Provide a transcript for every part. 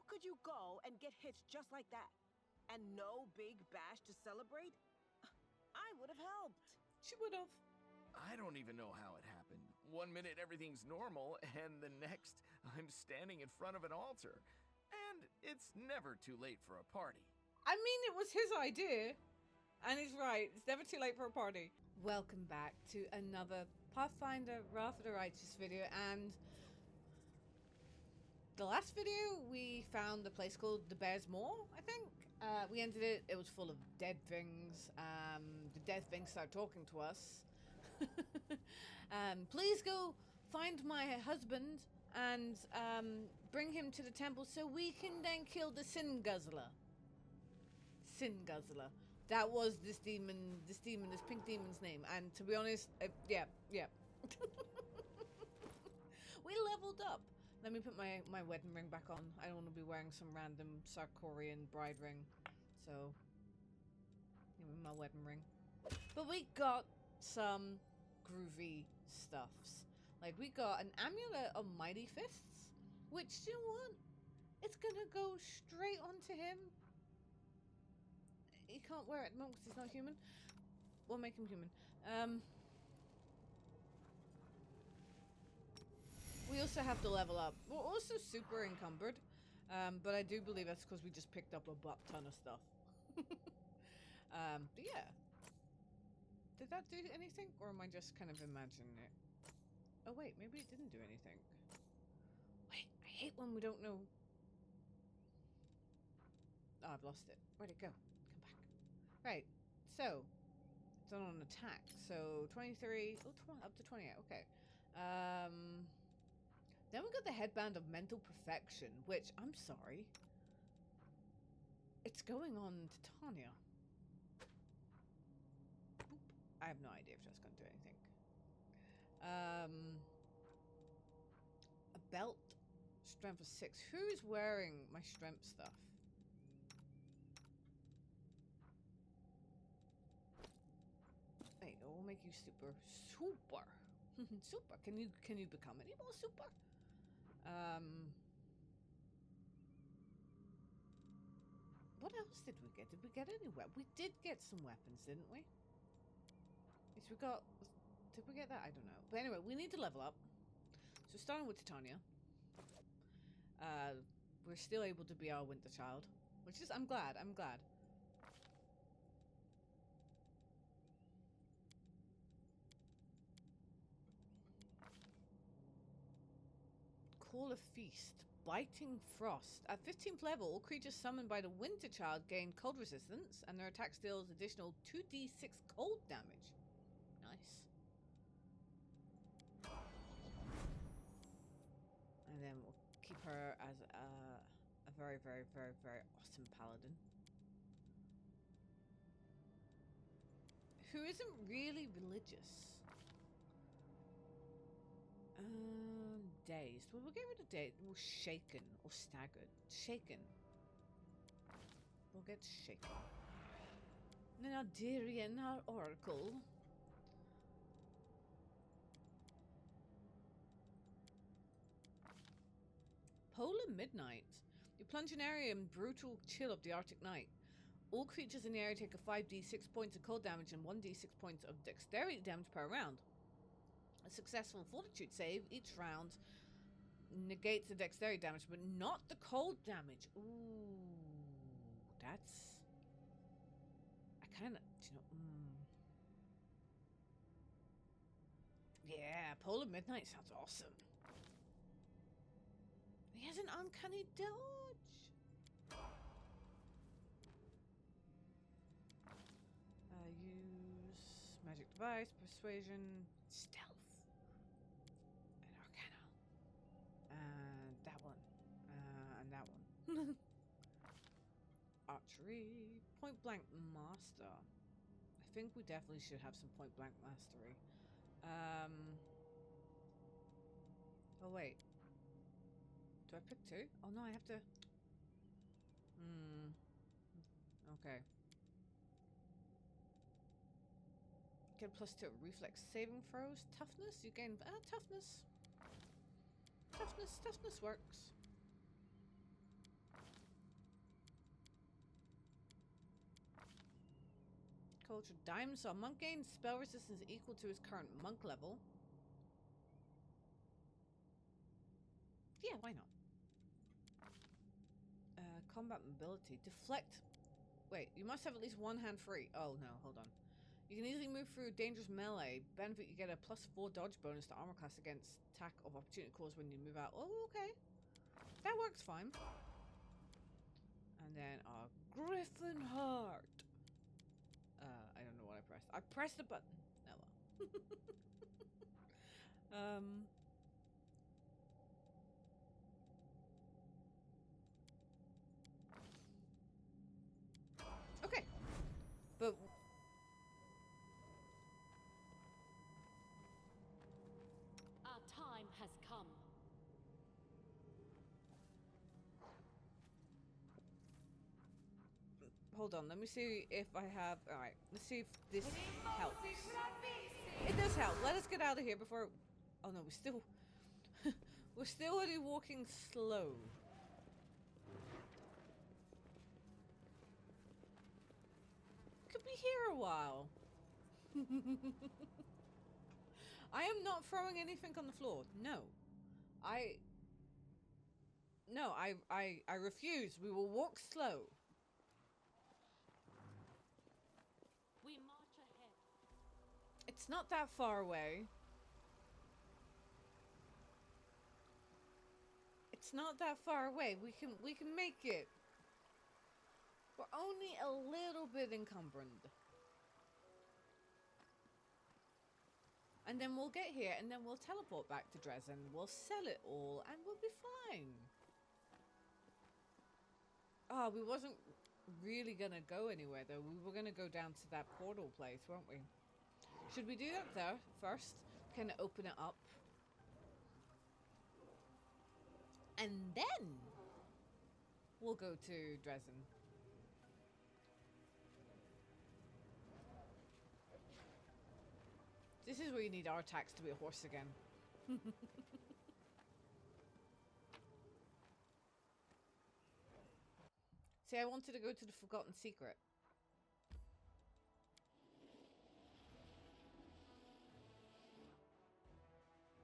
could you go and get hit just like that? And no big bash to celebrate? I would have helped. She would have. I don't even know how it happened. One minute everything's normal, and the next I'm standing in front of an altar. And it's never too late for a party. I mean, it was his idea. And he's right. It's never too late for a party. Welcome back to another Pathfinder Wrath of the Righteous video. And the last video, we found a place called the Bear's Maw, I think. We ended it. It was full of dead things. The dead things started talking to us. Please go find my husband and bring him to the temple so we can then kill the Sin Guzzler. Sin Guzzler. That was this pink demon's name. And to be honest, yeah. We leveled up. Let me put my wedding ring back on. I don't want to be wearing some random Sarkorian bride ring. So, give me my wedding ring. But we got some groovy stuffs. Like, we got an amulet of mighty fists, which, you know what? It's gonna go straight onto him. He can't wear it at the moment because he's not human. We'll make him human. We also have to level up. We're also super encumbered. But I do believe that's because we just picked up a butt ton of stuff. But yeah. Did that do anything? Or am I just kind of imagining it? Oh wait, maybe it didn't do anything. Wait, I hate when we don't know. Oh, I've lost it. Where'd it go? Come back. Right, so it's on an attack. So 23, up to 28, okay. Then we got the headband of mental perfection, which, I'm sorry, it's going on Titania. Boop. I have no idea if that's going to do anything. A belt, strength of 6. Who's wearing my strength stuff? Wait, it will make you super. Super. Can you become any more super? What else did we get? Did we get any weapons? We did get some weapons, didn't we? Yes, we got. Did we get that? I don't know. But anyway, we need to level up. So starting with Titania. We're still able to be our winter child, which is I'm glad. Call a feast. Biting frost. At 15th level, all creatures summoned by the winter child gain cold resistance, and their attack deals additional 2d6 cold damage. Nice. And then we'll keep her as a very, very, very, very awesome paladin. Who isn't really religious. Dazed. Well, we'll get rid of dazed. We'll shaken or staggered. Shaken. We'll get shaken. And then our Darian, our oracle. Polar midnight. You plunge an area in brutal chill of the Arctic night. All creatures in the area take a 5d6 points of cold damage and 1d6 points of dexterity damage per round. A successful fortitude save each round negates the dexterity damage, but not the cold damage. Ooh, that's... I kind of, you know... Yeah, Polar Midnight sounds awesome. He has an uncanny dodge. Use magic device, persuasion, stealth, and arcana. And that one. And that one. Archery. Point blank master. I think we definitely should have some point blank mastery. Oh wait. Do I pick 2? Oh no, I have to... Okay. Get +2 reflex saving throws. Toughness? You gain... toughness. Toughness works. culture. Diamond Saw. Monk gains spell resistance equal to his current monk level. Yeah, why not? Combat mobility. Deflect. Wait, you must have at least one hand free. Oh no, hold on. You can easily move through dangerous melee. Benefit, you get a +4 dodge bonus to armor class against attack of opportunity cause when you move out. Oh, okay. That works fine. And then our Griffin Heart. I don't know what I pressed. I pressed the button. Oh well. Okay. But our time has come. hold on, let me see if I have. Alright, let's see if this helps. It does help. Let us get out of here before. Oh no, we're still. We're still only walking slow. Could be here a while. I am not throwing anything on the floor. No. I refuse. We will walk slow. We march ahead. It's not that far away. It's not that far away. We can make it. We're only a little bit encumbered. And then we'll get here and then we'll teleport back to Dresden. We'll sell it all and we'll be fine. Oh, we wasn't really gonna go anywhere though. We were gonna go down to that portal place, weren't we? Should we do that there first? Kind of open it up. And then we'll go to Dresden. This is where you need Artax to be a horse again. See, I wanted to go to the Forgotten Secret.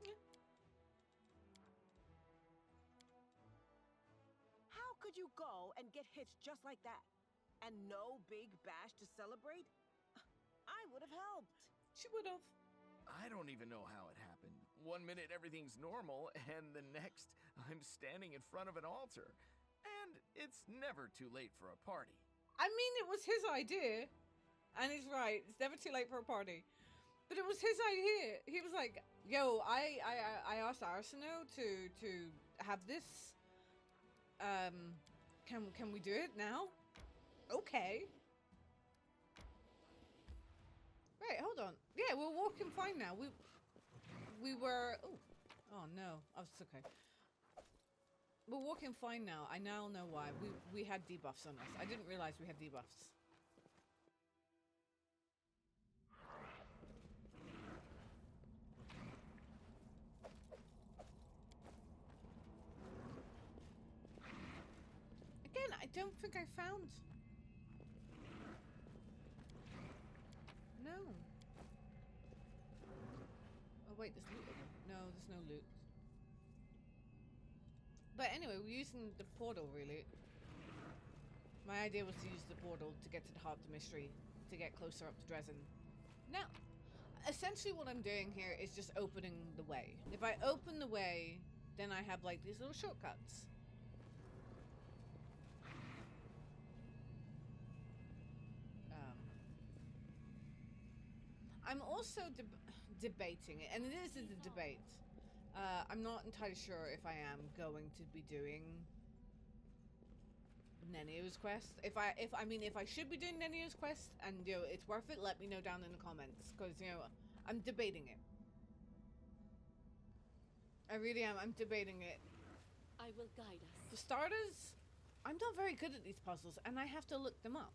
Yeah. How could you go and get hitched just like that? And no big bash to celebrate? I would have helped. She would have. I don't even know how it happened. One minute everything's normal, and the next I'm standing in front of an altar. And it's never too late for a party. I mean, it was his idea. And he's right. It's never too late for a party. But it was his idea. He was like, yo, I asked Arsenault to have this. Can we do it now? Okay. Right, hold on. Yeah, we're walking fine now. We were. Oh no. Oh, it's okay. We're walking fine now. I now know why. We had debuffs on us. I didn't realize we had debuffs. Again, I don't think I found. No. Oh wait, there's loot. No, there's no loot. But anyway, we're using the portal, really. My idea was to use the portal to get to the heart of the mystery, to get closer up to Dresden. Now, essentially what I'm doing here is just opening the way. If I open the way, then I have like these little shortcuts. I'm also debating it, and it is a debate. I'm not entirely sure if I am going to be doing Nenio's quest. If I should be doing Nenio's quest, and you know it's worth it, let me know down in the comments, because you know I'm debating it. I really am. I'm debating it. I will guide us. For starters, I'm not very good at these puzzles, and I have to look them up.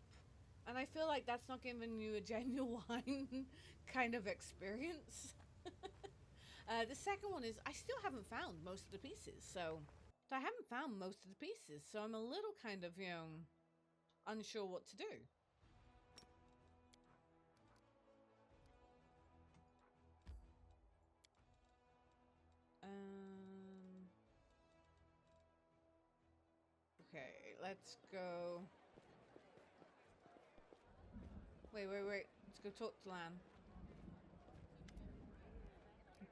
And I feel like that's not giving you a genuine kind of experience. The second one is I still haven't found most of the pieces, so I haven't found most of the pieces, so I'm a little kind of, you know, unsure what to do. Okay, let's go. Wait. Let's go talk to Lan.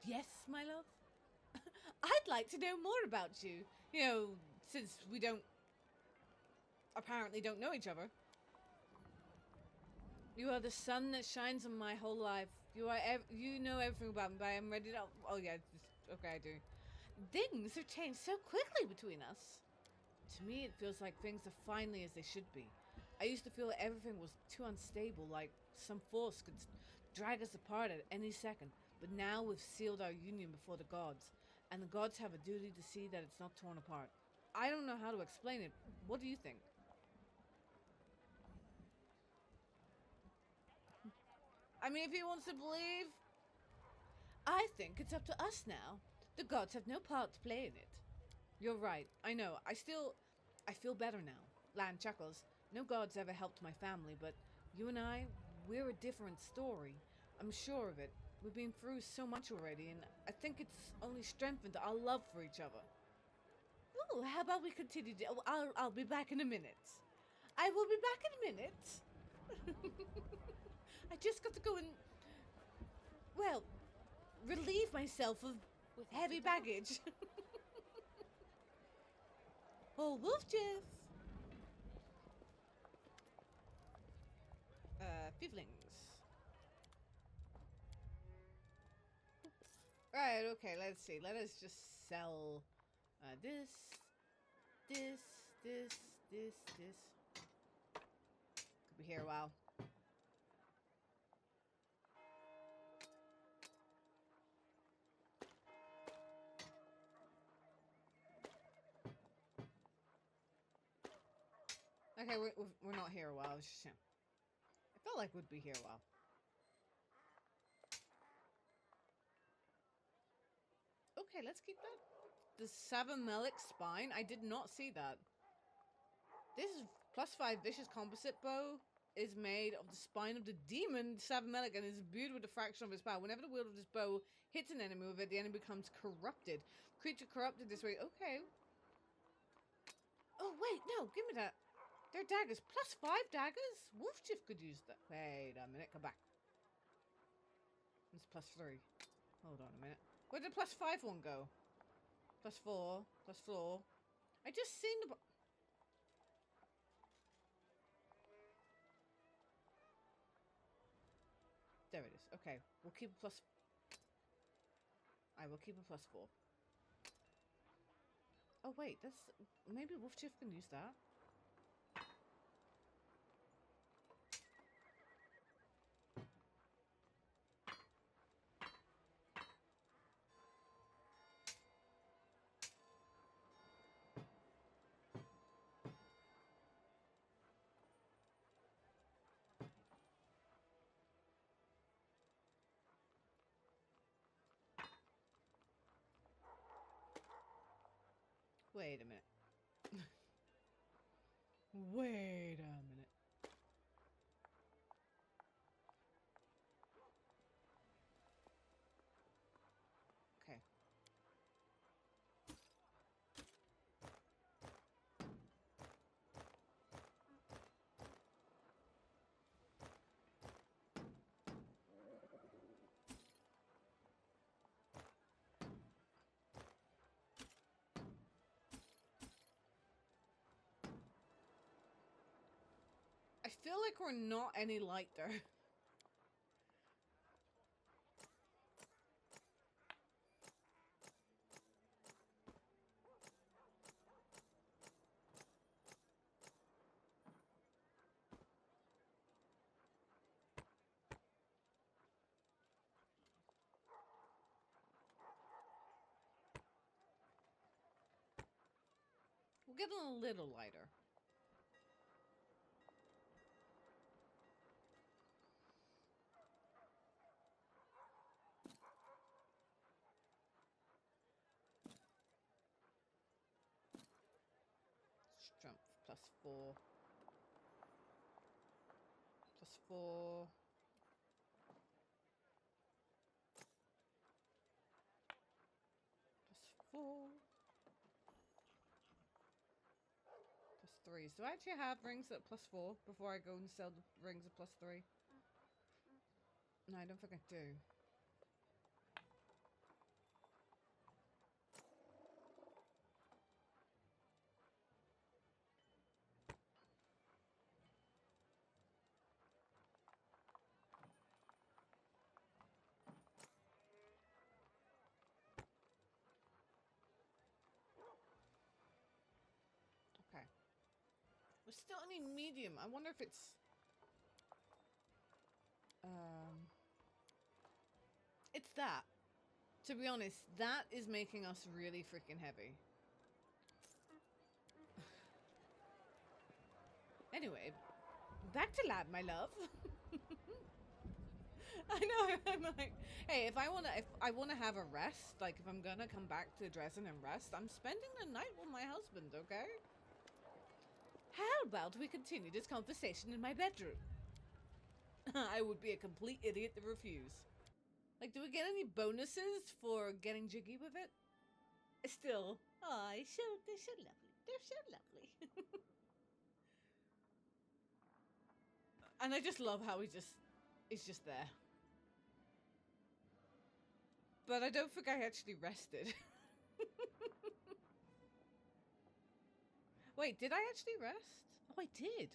Yes, my love? I'd like to know more about you. You know, since we apparently don't know each other. You are the sun that shines on my whole life. You know everything about me, but I am ready to... Oh, yeah. Okay, I do. Things have changed so quickly between us. To me, it feels like things are finally as they should be. I used to feel everything was too unstable, like some force could drag us apart at any second. But now we've sealed our union before the gods, and the gods have a duty to see that it's not torn apart. I don't know how to explain it. What do you think? I mean, if he wants to believe, I think it's up to us now. The gods have no part to play in it. You're right. I know. I feel better now. Lan chuckles. No gods ever helped my family, but you and I, we're a different story. I'm sure of it. We've been through so much already, and I think it's only strengthened our love for each other. Ooh, how about we continue? I'll be back in a minute. I will be back in a minute. I just got to go and, well, relieve myself of heavy baggage. Oh, Wolf Jeff. Fivlings. Right, okay, let's see. Let us just sell this. Could be here a while. Okay, we're not here a while. It's just, I felt like we'd be here a while. Okay, let's keep that. The Savamelic spine. I did not see that. This is +5 vicious composite bow is made of the spine of the demon Savamelic and is imbued with a fraction of his power. Whenever the wield of this bow hits an enemy with it, the enemy becomes corrupted. Creature corrupted this way. Okay. Oh, wait, no, give me that. They're daggers. +5 daggers? Wolfchief could use that. Wait a minute, come back. It's +3. Hold on a minute. Where did the +5 one go? +4. +4. I just seen the... There it is. Okay, we'll keep a +... I will keep a +4. Oh wait, that's... Maybe Wolfchief can use that. Wait a minute. Wait a minute. Okay. I feel like we're not any lighter. We're getting a little lighter. Strength +4. +4. 4. +3s. Do I actually have rings at +4 before I go and sell the rings at +3? No, I don't think I do. Okay. We're still only medium. I wonder if it's... It's that. To be honest, that is making us really freaking heavy. Anyway, back to lab, my love. I know. I'm like, hey, if I wanna have a rest, like if I'm gonna come back to Dresden and rest, I'm spending the night with my husband, okay? How about we continue this conversation in my bedroom? I would be a complete idiot to refuse. Like, do we get any bonuses for getting jiggy with it? Still, oh, they're so lovely. They're so lovely. And I just love how he's just there. But I don't think I actually rested. Wait, did I actually rest? Oh, I did.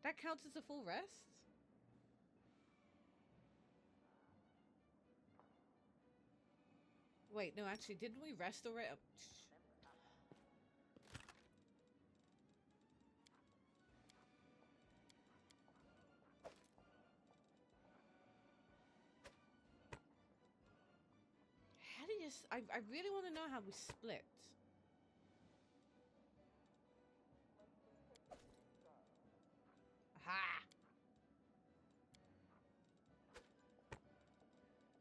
That counts as a full rest? Wait, no, actually, didn't we rest already? Oh, how do you... I really want to know how we split. Aha!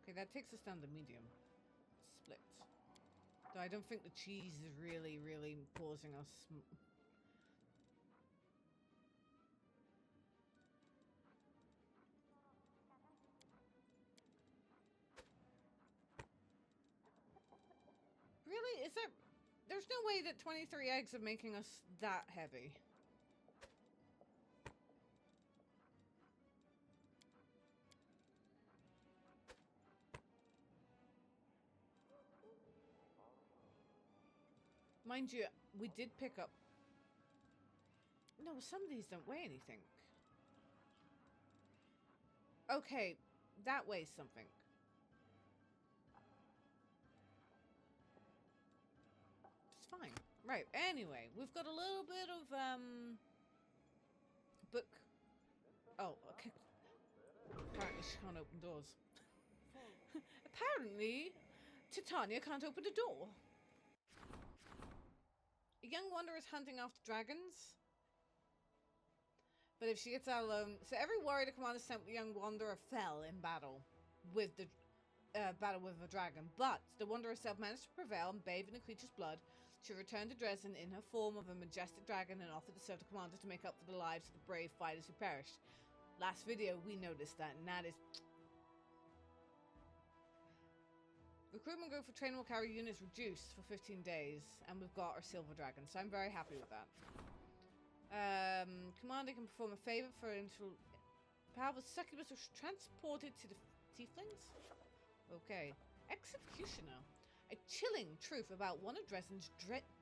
Okay, that takes us down to medium. Split. Though I don't think the cheese is really, really causing us... Really? Is that... There's no way that 23 eggs are making us that heavy. Mind you, we did pick up... No, some of these don't weigh anything. Okay, that weighs something. It's fine. Right, anyway, we've got a little bit of, book... Oh, okay. Apparently she can't open doors. Apparently, Titania can't open a door. A young wanderer is hunting after dragons. But if she gets out alone... So every warrior the commander sent with the young wanderer fell in battle with the a dragon. But the wanderer herself managed to prevail and bathe in the creature's blood. She returned to Dresden in her form of a majestic dragon and offered to serve the commander to make up for the lives of the brave fighters who perished. Last video, we noticed that, and that is... Recruitment growth for trainable carry units reduced for 15 days, and we've got our silver dragon, so I'm very happy with that. Commander can perform a favor for until powerful succubus was transported to the tieflings? Okay. Executioner. A chilling truth about one of Dresden's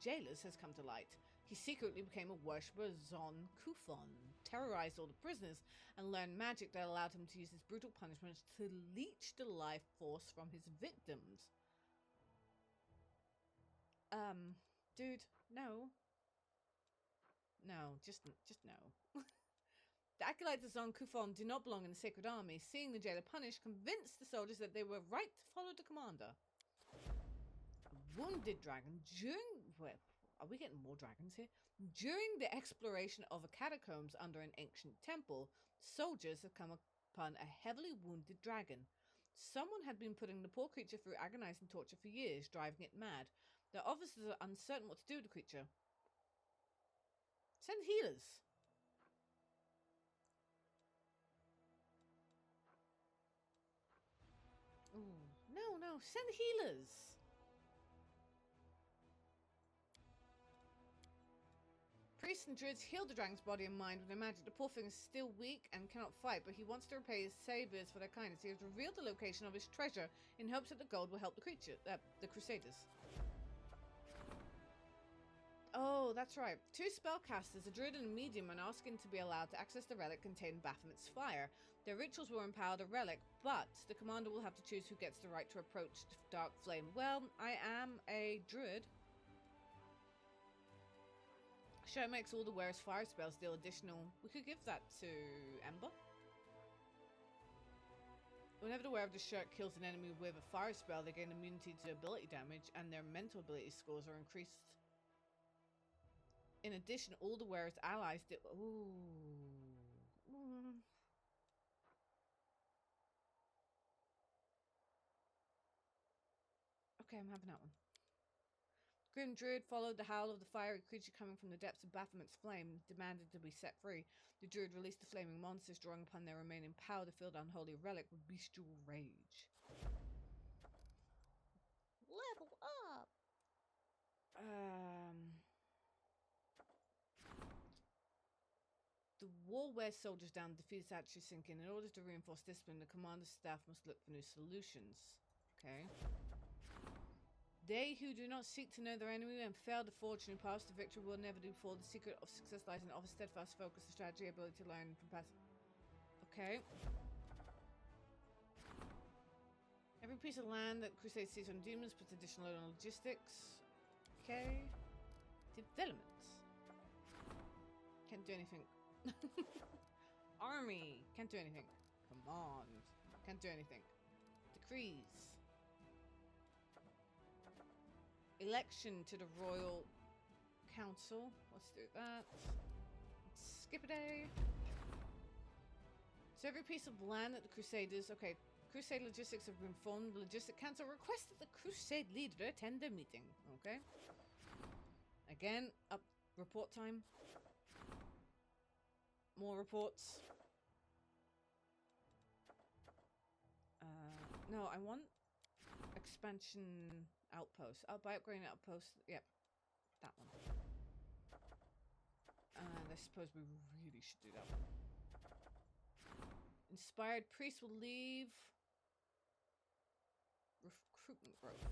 jailers has come to light. He secretly became a worshipper of Zon Kufon, terrorized all the prisoners, and learned magic that allowed him to use his brutal punishments to leech the life force from his victims. Dude, no. No, just no. The acolytes of Zon Kufon do not belong in the Sacred Army. Seeing the jailer punished convinced the soldiers that they were right to follow the commander. Wounded dragon. Are we getting more dragons here? During the exploration of a catacombs under an ancient temple, soldiers have come upon a heavily wounded dragon. Someone had been putting the poor creature through agonizing torture for years, driving it mad. The officers are uncertain what to do with the creature. Send healers. Ooh, no, send healers. priests and druids heal the dragon's body and mind with their magic. The poor thing is still weak and cannot fight, but he wants to repay his saviors for their kindness. He has revealed the location of his treasure in hopes that the gold will help the crusaders. Oh, that's right. 2 spellcasters, a druid and a medium, are asking to be allowed to access the relic containing Baphomet's fire. Their rituals will empower the relic, but the commander will have to choose who gets the right to approach the dark flame. Well, I am a druid. Shirt makes all the wearer's fire spells deal additional. We could give that to Ember. Whenever the wearer of the shirt kills an enemy with a fire spell, they gain immunity to ability damage, and their mental ability scores are increased. In addition, all the wearer's allies do. Okay, I'm having that one. Grim Druid followed the howl of the fiery creature coming from the depths of Baphomet's flame, demanded to be set free. The Druid released the flaming monsters, drawing upon their remaining power to fill the unholy relic with bestial rage. Level up! The war wears soldiers down, defeats actually sinking. In order to reinforce discipline, the commander's staff must look for new solutions. Okay. They who do not seek to know their enemy and fail to forge new paths to victory will never do before. The secret of success lies in of a steadfast focus, the strategy, ability to learn from past. Okay. Every piece of land that Crusade sees on demons puts additional load on logistics. Okay. Developments. Can't do anything. Army. Can't do anything. Command. Can't do anything. Decrees. Election to the Royal Council. Let's do that. Skip a day. So every piece of land that the Crusaders... Okay, Crusade logistics have been formed. The Logistic Council requested the Crusade leader attend their meeting. Okay. Again, up report time. More reports. No, I want expansion outpost. Oh, by upgrading outpost. Yep, that one. And I suppose we really should do that one. Inspired priests will leave. Recruitment growth.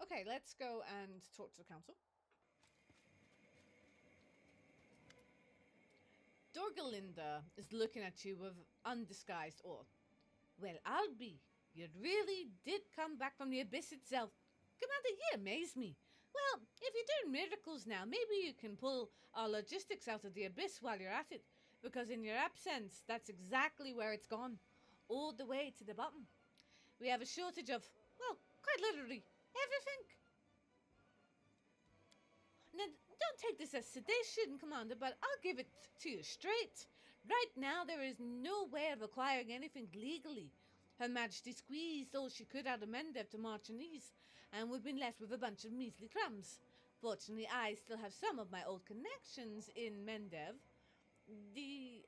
Okay, let's go and talk to the council. Dorgalinda is looking at you with undisguised awe. Well, I'll be. You really did come back from the abyss itself. Commander, you amaze me. Well, if you're doing miracles now, maybe you can pull our logistics out of the abyss while you're at it. Because in your absence, that's exactly where it's gone. All the way to the bottom. We have a shortage of, well, quite literally, everything. Now, don't take this as sedation, Commander, but I'll give it to you straight. Right now, there is no way of acquiring anything legally. Her Majesty squeezed all she could out of Mendev to march on these, and we've been left with a bunch of measly crumbs. Fortunately, I still have some of my old connections in Mendev. The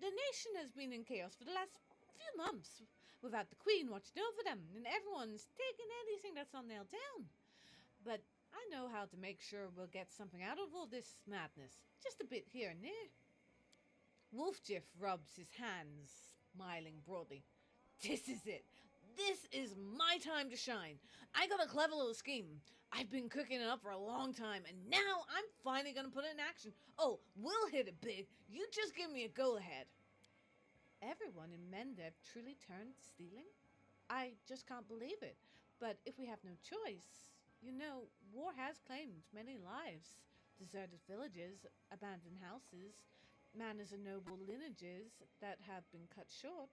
nation has been in chaos for the last few months, without the Queen watching over them, and everyone's taking anything that's not nailed down. But I know how to make sure we'll get something out of all this madness, just a bit here and there. Wolfjiff rubs his hands, smiling broadly. This is it. This is my time to shine. I got a clever little scheme. I've been cooking it up for a long time, and now I'm finally going to put it in action. Oh, we'll hit it big. You just give me a go-ahead. Everyone in Mendev truly turned to stealing? I just can't believe it. But if we have no choice, you know, war has claimed many lives. Deserted villages, abandoned houses, manners and noble lineages that have been cut short.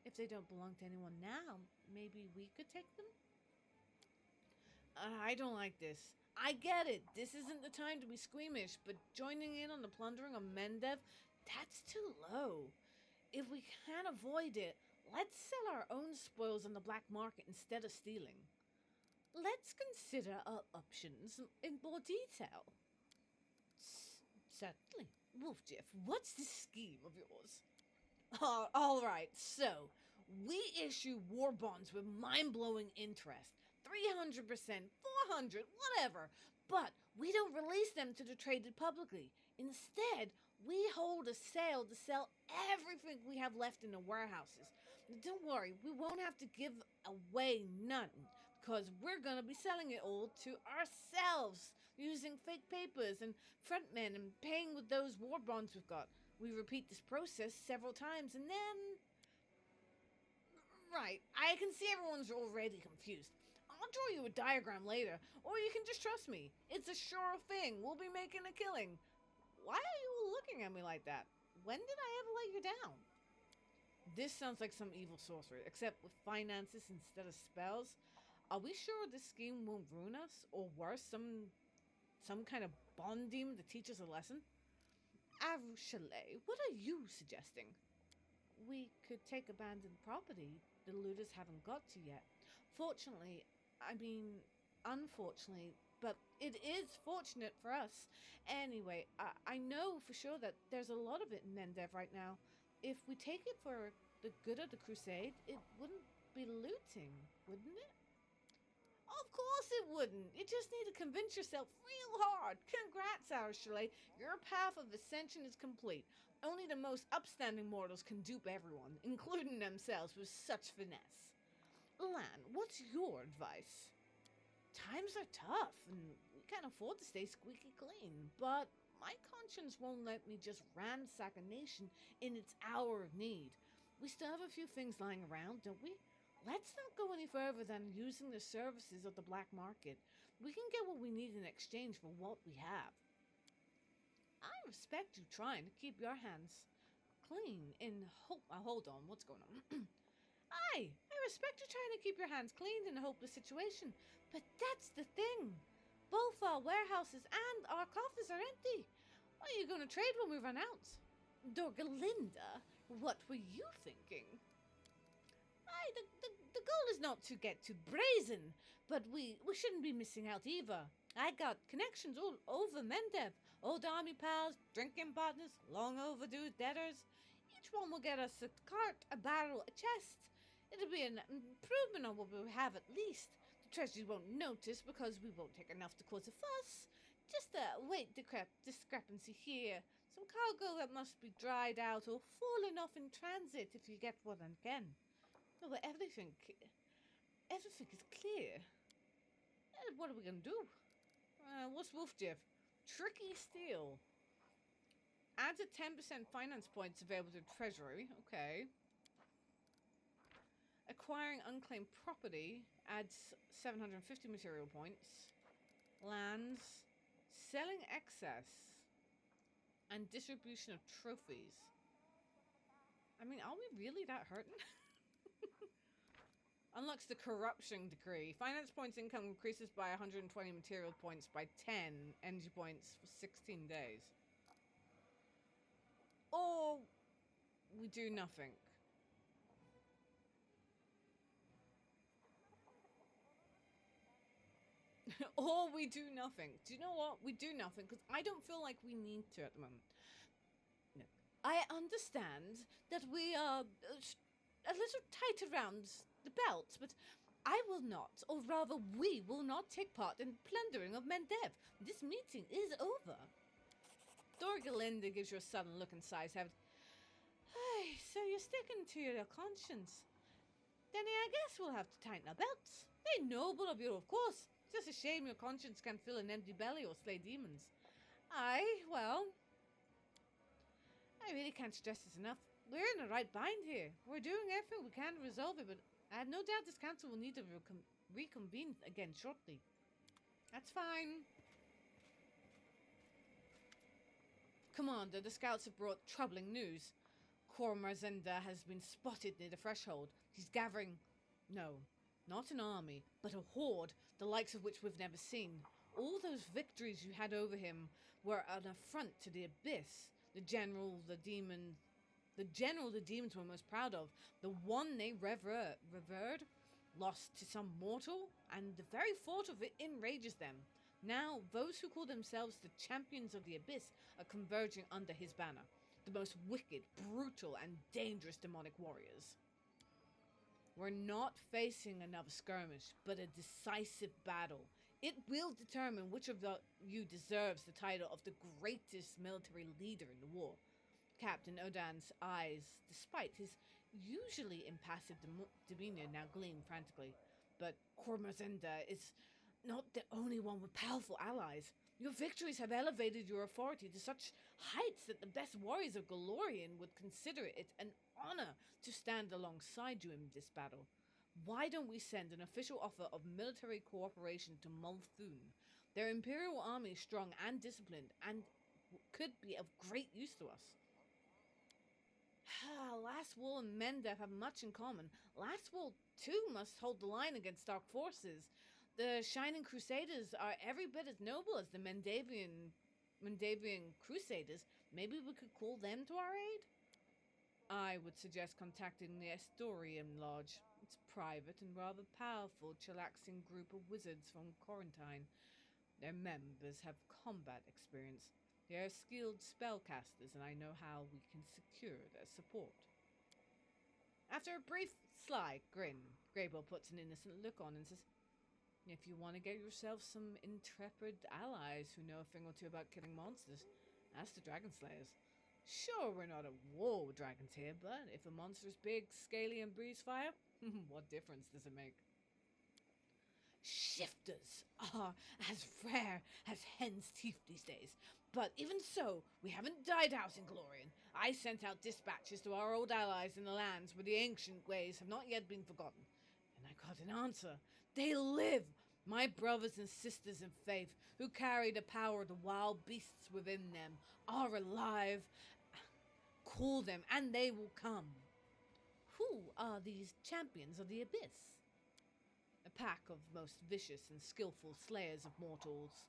If they don't belong to anyone now, maybe we could take them? I don't like this. I get it. This isn't the time to be squeamish, but joining in on the plundering of Mendev, that's too low. If we can't avoid it, let's sell our own spoils on the black market instead of stealing. Let's consider our options in more detail. Certainly. Wolfjiff, what's this scheme of yours? All right, so we issue war bonds with mind-blowing interest. 300%, 400, whatever. But We don't release them to the traded publicly. Instead, we hold a sale to sell everything we have left in the warehouses. Don't worry, we won't have to give away none, because we're gonna be selling it all to ourselves, using fake papers and frontmen and paying with those war bonds we've got. We repeat this process several times and then... Right, I can see everyone's already confused. I'll draw you a diagram later, or you can just trust me. It's a sure thing. We'll be making a killing. Why are you all looking at me like that? When did I ever let you down? This sounds like some evil sorcery, except with finances instead of spells. Are we sure this scheme won't ruin us? Or worse, some kind of bond demon to teach us a lesson? Chalet, what are you suggesting? We could take abandoned property the looters haven't got to yet. Unfortunately, but it is fortunate for us. Anyway, I know for sure that there's a lot of it in Mendev right now. If we take it for the good of the crusade, it wouldn't be looting, wouldn't it? Of course it wouldn't. You just need to convince yourself real hard. Congrats, Chalet. Your path of ascension is complete. Only the most upstanding mortals can dupe everyone, including themselves, with such finesse. Lan, what's your advice? Times are tough, and we can't afford to stay squeaky clean, but my conscience won't let me just ransack a nation in its hour of need. We still have a few things lying around, don't we? Let's not go any further than using the services of the black market. We can get what we need in exchange for what we have. I respect you trying to keep your hands clean in hope. Hold on, what's going on? I respect you trying to keep your hands clean in a hopeless situation, but that's the thing. Both our warehouses and our coffers are empty. What are you going to trade when we run out? Dorgalinda, what were you thinking? The goal is not to get too brazen, but we shouldn't be missing out either. I got connections all over Mendev. Old army pals, drinking partners, long overdue debtors. Each one will get us a cart, a barrel, a chest. It'll be an improvement on what we have at least. The treasury won't notice because we won't take enough to cause a fuss. Just a weight discrepancy here. Some cargo that must be dried out or fallen off in transit, if you get what I can. Oh, but everything is clear. What are we gonna do? What's Wolf Jeff? Tricky steal. Adds a 10% finance points available to treasury. Okay. Acquiring unclaimed property adds 750 material points. Lands. Selling excess. And distribution of trophies. I mean, are we really that hurting? Unlocks the corruption decree. Finance points income increases by 120 material points by 10 energy points for 16 days. Or we do nothing. Or we do nothing. Do you know what? We do nothing because I don't feel like we need to at the moment. No. I understand that we are a little tight around the belt, but I will not, or rather we will not take part in plundering of Mendev. This meeting is over. Dorgalinda gives you a sudden look and sighs heavily. Hey, so you're sticking to your conscience. Then I guess we'll have to tighten our belts. They noble of you, of course. It's just a shame your conscience can't fill an empty belly or slay demons. Well, I really can't stress this enough. We're in the right bind here. We're doing everything we can to resolve it, but I have no doubt this council will need to reconvene again shortly. That's fine. Commander, the scouts have brought troubling news. Khorramzadeh has been spotted near the threshold. He's gathering... No, not an army, but a horde, the likes of which we've never seen. All those victories you had over him were an affront to the Abyss. The general the demons were most proud of, the one they revered, lost to some mortal, and the very thought of it enrages them. Now, those who call themselves the champions of the Abyss are converging under his banner, the most wicked, brutal, and dangerous demonic warriors. We're not facing another skirmish, but a decisive battle. It will determine which of you deserves the title of the greatest military leader in the war. Captain Odan's eyes, despite his usually impassive demeanor, now gleam frantically. But Khorramzadeh is not the only one with powerful allies. Your victories have elevated your authority to such heights that the best warriors of Golorian would consider it an honor to stand alongside you in this battle. Why don't we send an official offer of military cooperation to Multhun? Their imperial army is strong and disciplined and could be of great use to us. Last Wall and Mendef have much in common. Last Wall, too, must hold the line against dark forces. The Shining Crusaders are every bit as noble as the Mendavian Crusaders. Maybe we could call them to our aid? I would suggest contacting the Estorium Lodge. It's a private and rather powerful chillaxing group of wizards from Quarantine. Their members have combat experience. They are skilled spellcasters, and I know how we can secure their support. After a brief, sly grin, Greybill puts an innocent look on and says, if you want to get yourself some intrepid allies who know a thing or two about killing monsters, ask the Dragon Slayers. Sure, we're not at war with dragons here, but if a monster's big, scaly, and breathes fire, what difference does it make? Shifters are as rare as hen's teeth these days. But even so, we haven't died out in Golorian. I sent out dispatches to our old allies in the lands where the ancient ways have not yet been forgotten. And I got an answer. They live! My brothers and sisters in faith, who carry the power of the wild beasts within them, are alive. Call them, and they will come. Who are these champions of the abyss? A pack of most vicious and skillful slayers of mortals.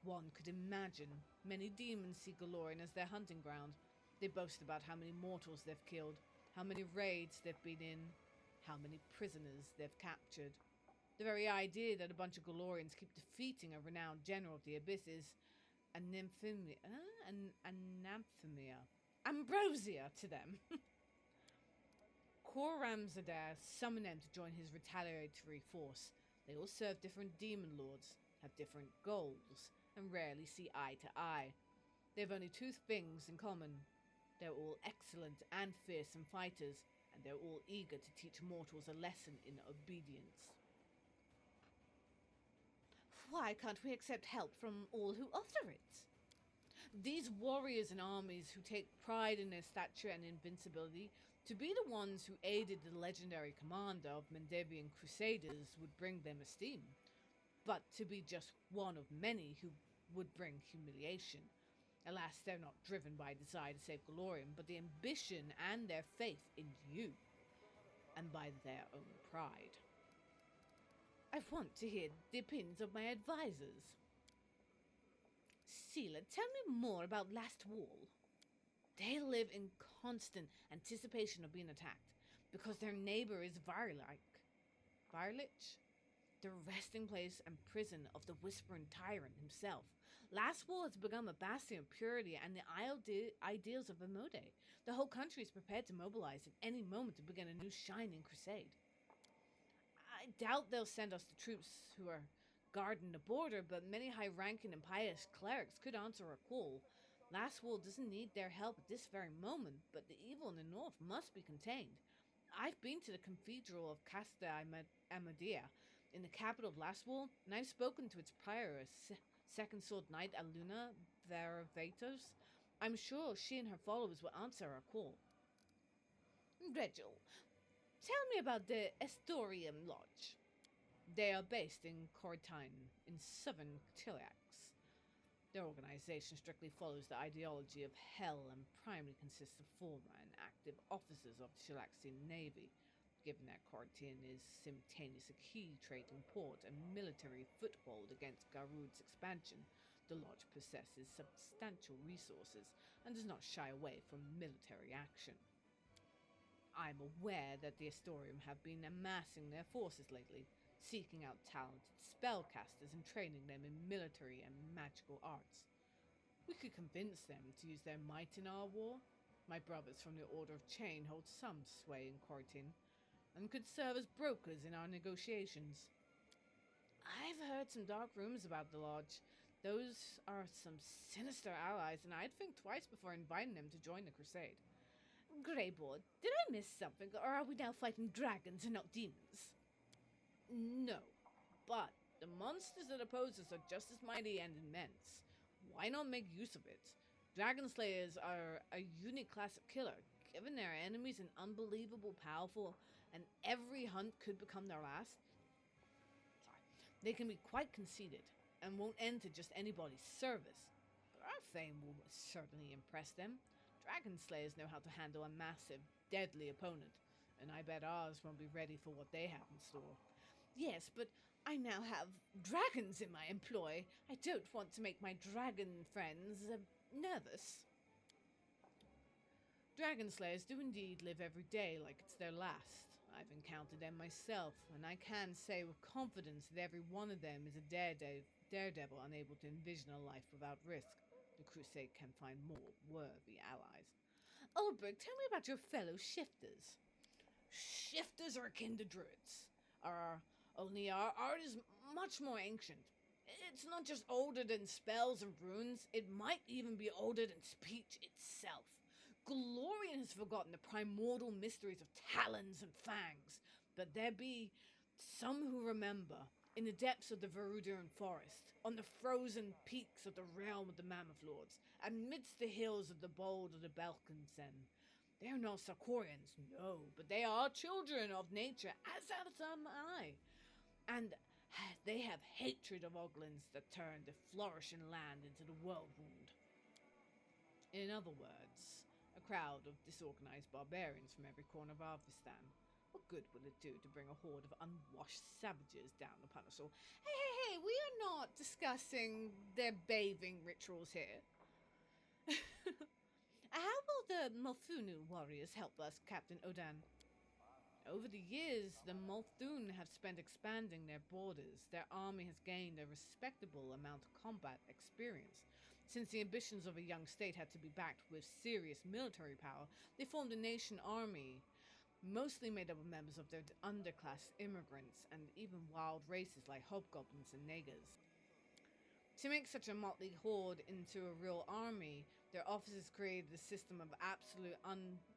One could imagine many demons see Golorian as their hunting ground. They boast about how many mortals they've killed, how many raids they've been in, how many prisoners they've captured. The very idea that a bunch of Golorians keep defeating a renowned general of the abyss is anathema ambrosia to them. Khorramzadeh summoned them to join his retaliatory force. They all serve different demon lords, have different goals, and rarely see eye to eye. They have only two things in common. They're all excellent and fearsome fighters, and they're all eager to teach mortals a lesson in obedience. Why can't we accept help from all who offer it? These warriors and armies who take pride in their stature and invincibility, to be the ones who aided the legendary commander of Mendavian Crusaders would bring them esteem. But to be just one of many who would bring humiliation. Alas, they're not driven by a desire to save Golorian, but the ambition and their faith in you, and by their own pride. I want to hear the opinions of my advisors. Seela, tell me more about Last Wall. They live in constant anticipation of being attacked, because their neighbor is Varlich, the resting place and prison of the Whispering Tyrant himself. Last Wall has become a bastion of purity and the ideals of Amode. The whole country is prepared to mobilize at any moment to begin a new shining crusade. I doubt they'll send us the troops who are guarding the border, but many high-ranking and pious clerics could answer a call. Last Wall doesn't need their help at this very moment, but the evil in the north must be contained. I've been to the Cathedral of Casta Amadea in the capital of Last Wall, and I've spoken to its prioress, Second Sword Knight Aluna Veravatos. I'm sure she and her followers will answer our call. Regil, tell me about the Estorium Lodge. They are based in Quarantine, in southern Chillax. Their organization strictly follows the ideology of hell and primarily consists of former and active officers of the Chillaxian Navy. Given that Quarantine is simultaneously a key trading port and military foothold against Garud's expansion, the lodge possesses substantial resources and does not shy away from military action. I'm aware that the Estorium have been amassing their forces lately, seeking out talented spellcasters and training them in military and magical arts. We could convince them to use their might in our war. My brothers from the Order of Chain hold some sway in Quarantine, and could serve as brokers in our negotiations. I've heard some dark rumors about the Lodge. Those are some sinister allies, and I'd think twice before inviting them to join the crusade. Greyboard, did I miss something, or are we now fighting dragons and not demons? No, but the monsters that oppose us are just as mighty and immense. Why not make use of it? Dragon Slayers are a unique class of killer, given their enemies an unbelievable powerful, and every hunt could become their last. They can be quite conceited, and won't end to just anybody's service. But our fame will certainly impress them. Dragon Slayers know how to handle a massive, deadly opponent, and I bet ours won't be ready for what they have in store. Yes, but I now have dragons in my employ. I don't want to make my dragon friends nervous. Dragon Slayers do indeed live every day like it's their last. I've encountered them myself, and I can say with confidence that every one of them is a daredevil unable to envision a life without risk. The Crusade can find more worthy allies. Ulbrich, tell me about your fellow shifters. Shifters are akin to druids. Only our art is much more ancient. It's not just older than spells and runes, it might even be older than speech itself. Glorian has forgotten the primordial mysteries of talons and fangs, but there be some who remember, in the depths of the Verudian forest, on the frozen peaks of the realm of the Mammoth Lords, amidst the hills of the bold of the Belkensen. They are not Sarkorians, no, but they are children of nature, as am I. And they have hatred of Oglins that turn the flourishing land into the world wound. In other words, a crowd of disorganized barbarians from every corner of Arvistan. What good will it do to bring a horde of unwashed savages down upon us all? Hey, we are not discussing their bathing rituals here. How will the Multhunu warriors help us, Captain Odan? Over the years, the Multhun have spent expanding their borders. Their army has gained a respectable amount of combat experience. Since the ambitions of a young state had to be backed with serious military power, they formed a nation army, mostly made up of members of their underclass immigrants and even wild races like hobgoblins and neggers. To make such a motley horde into a real army, their officers created a system of absolute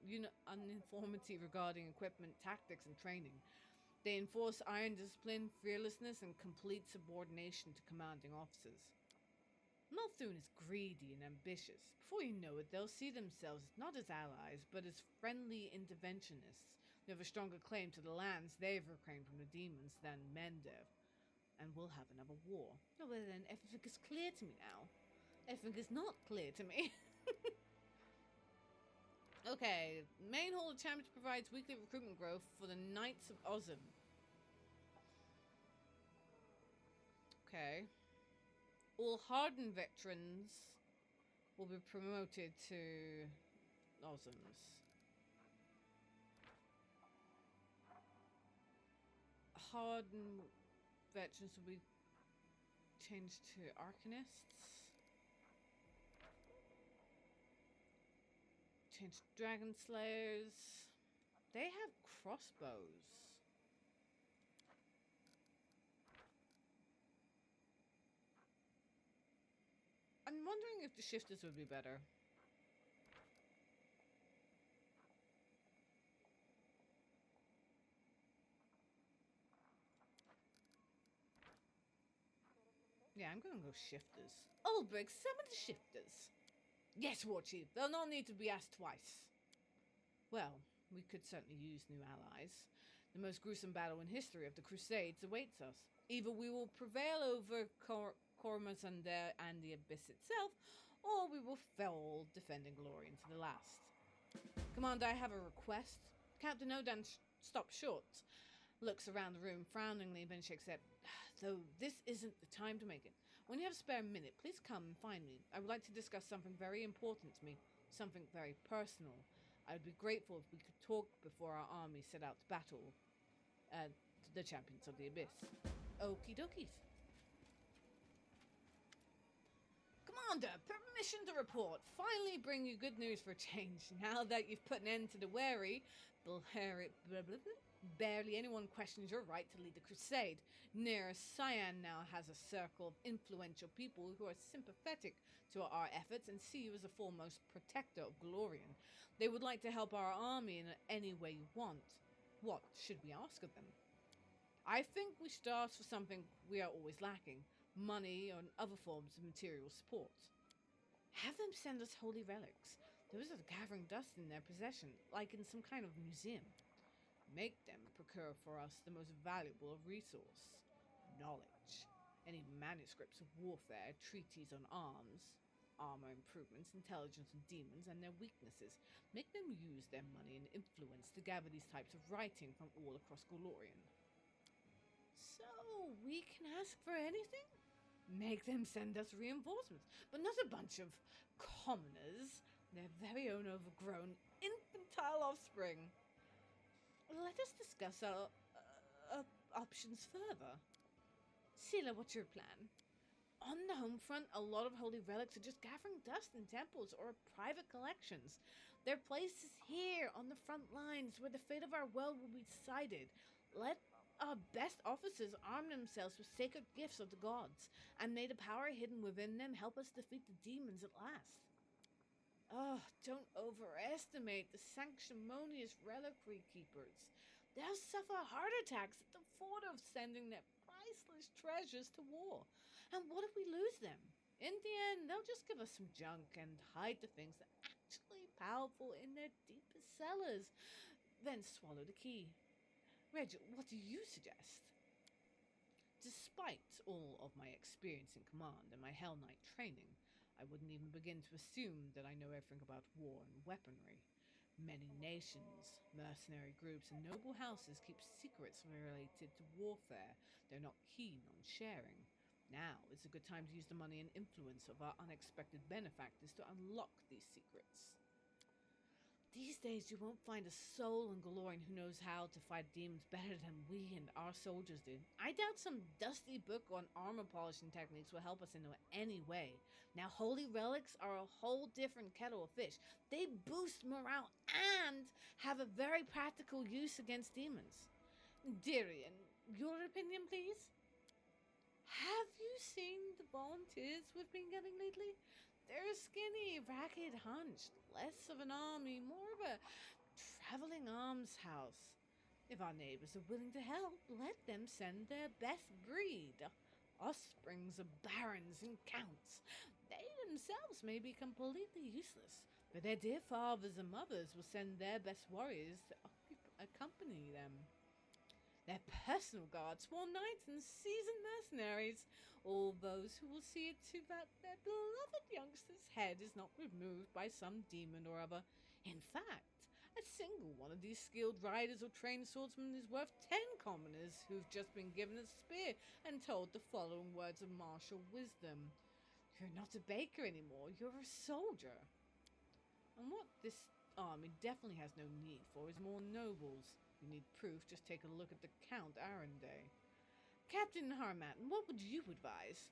uniformity regarding equipment, tactics, and training. They enforce iron discipline, fearlessness, and complete subordination to commanding officers. Multhun is greedy and ambitious. Before you know it, they'll see themselves not as allies, but as friendly interventionists. They have a stronger claim to the lands they've reclaimed from the demons than Mendev. And we'll have another war. Oh, well then, everything is clear to me now. Everything is not clear to me. Okay, main hall of champions provides weekly recruitment growth for the Knights of Ozim. Okay. All hardened veterans will be promoted to Ozims. Hardened veterans will be changed to Arcanists. Change to Dragon Slayers. They have crossbows. I'm wondering if the shifters would be better. Yeah, I'm gonna go shifters. Ulbrich, summon the shifters. Yes, War Chief. They'll not need to be asked twice. Well, we could certainly use new allies. The most gruesome battle in history of the Crusades awaits us. Either we will prevail over Khorramzadeh and the Abyss itself, or we will fall defending glory into the last. Commander, I have a request. Captain Odan stops short, looks around the room frowningly, then shakes it. Though this isn't the time to make it. When you have a spare minute, please come and find me. I would like to discuss something very important to me, something very personal. I would be grateful if we could talk before our army set out to battle the champions of the Abyss. Okie dokies. Come Commander, permission to report. Finally bring you good news for a change. Now that you've put an end to the wary, barely anyone questions your right to lead the crusade. Near Cyan now has a circle of influential people who are sympathetic to our efforts and see you as the foremost protector of Glorian. They would like to help our army in any way you want. What should we ask of them? I think we should ask for something we are always lacking: money or other forms of material support. Have them send us holy relics. Those are gathering dust in their possession, like in some kind of museum. Make them procure for us the most valuable of resource: knowledge. Any manuscripts of warfare, treaties on arms, armor improvements, intelligence of demons, and their weaknesses. Make them use their money and influence to gather these types of writing from all across Golorian. So, we can ask for anything? Make them send us reinforcements, but not a bunch of commoners, their very own overgrown, infantile offspring. Let us discuss our options further. Sela, what's your plan? On the home front, a lot of holy relics are just gathering dust in temples or private collections. Their place is here on the front lines where the fate of our world will be decided. Let our best officers arm themselves with sacred gifts of the gods, and may the power hidden within them help us defeat the demons at last. Oh, don't overestimate the sanctimonious reliquary keepers. They'll suffer heart attacks at the thought of sending their priceless treasures to war. And what if we lose them? In the end, they'll just give us some junk and hide the things that are actually powerful in their deepest cellars, then swallow the key. Reg, what do you suggest? Despite all of my experience in command and my Hell Knight training, I wouldn't even begin to assume that I know everything about war and weaponry. Many nations, mercenary groups, and noble houses keep secrets related to warfare they're not keen on sharing. Now is a good time to use the money and influence of our unexpected benefactors to unlock these secrets. These days you won't find a soul in Golorian who knows how to fight demons better than we and our soldiers do. I doubt some dusty book on armor polishing techniques will help us in any way. Now, holy relics are a whole different kettle of fish. They boost morale and have a very practical use against demons. Darian, your opinion, please? Have you seen the volunteers we've been getting lately? They're skinny, ragged, hunched. Less of an army, more of a traveling almshouse. If our neighbors are willing to help, let them send their best breed. Offsprings of barons and counts. They themselves may be completely useless, but their dear fathers and mothers will send their best warriors to accompany them. Their personal guards, sworn knights, and seasoned mercenaries. All those who will see it to that their beloved youngster's head is not removed by some demon or other. In fact, a single one of these skilled riders or trained swordsmen is worth 10 commoners who've just been given a spear and told the following words of martial wisdom. You're not a baker anymore, you're a soldier. And what this army definitely has no need for is more nobles. You need proof, just take a look at the Count Arenday. Captain Harmattan, what would you advise?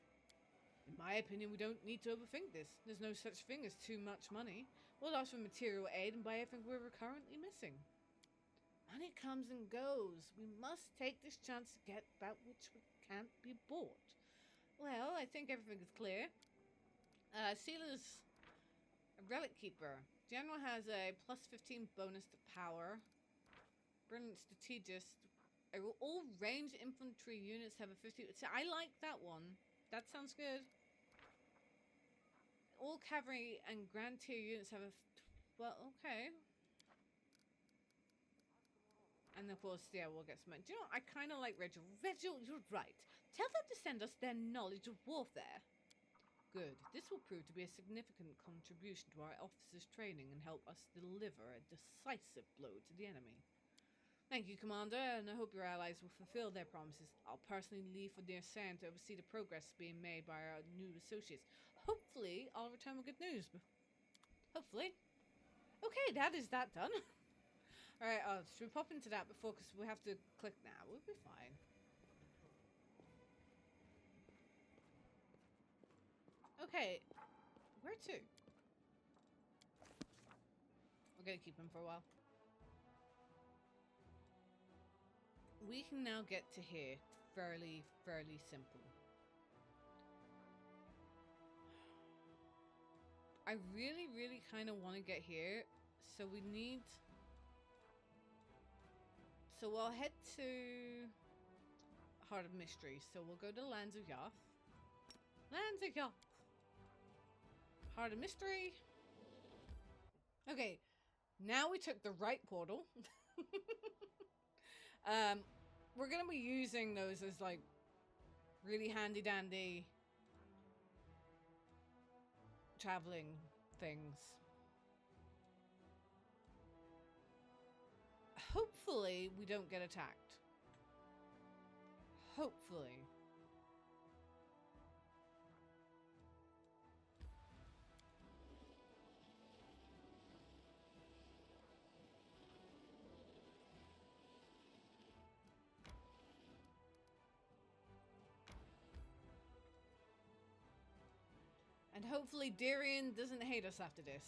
In my opinion, we don't need to overthink this. There's no such thing as too much money. We'll ask for material aid and buy everything we're currently missing. Money comes and goes. We must take this chance to get that which can't be bought. Well, I think everything is clear. Sela's a relic keeper. General has a plus 15 bonus to power. Brilliant strategist. All range infantry units have a 50. So I like that one. That sounds good. All cavalry and grand tier units have a. Well, okay. And of course, yeah, we'll get some. Do you know what? I kind of like Regil. Regil, you're right. Tell them to send us their knowledge of warfare. Good. This will prove to be a significant contribution to our officers' training and help us deliver a decisive blow to the enemy. Thank you, Commander, and I hope your allies will fulfill their promises. I'll personally leave for near Sand to oversee the progress being made by our new associates. Hopefully, I'll return with good news. Hopefully. Okay, that is that done. Alright, should we pop into that before, because we have to click now. We'll be fine. Okay. Where to? We're gonna keep him for a while. We can now get to here fairly simple. I really kind of want to get here, so we need... So I'll head to Heart of Mystery. So we'll go to Lands of Yoth. Lands of Yoth! Heart of Mystery. Okay, now we took the right portal. We're gonna be using those as like really handy dandy traveling things. Hopefully we don't get attacked. Hopefully. And hopefully Darian doesn't hate us after this.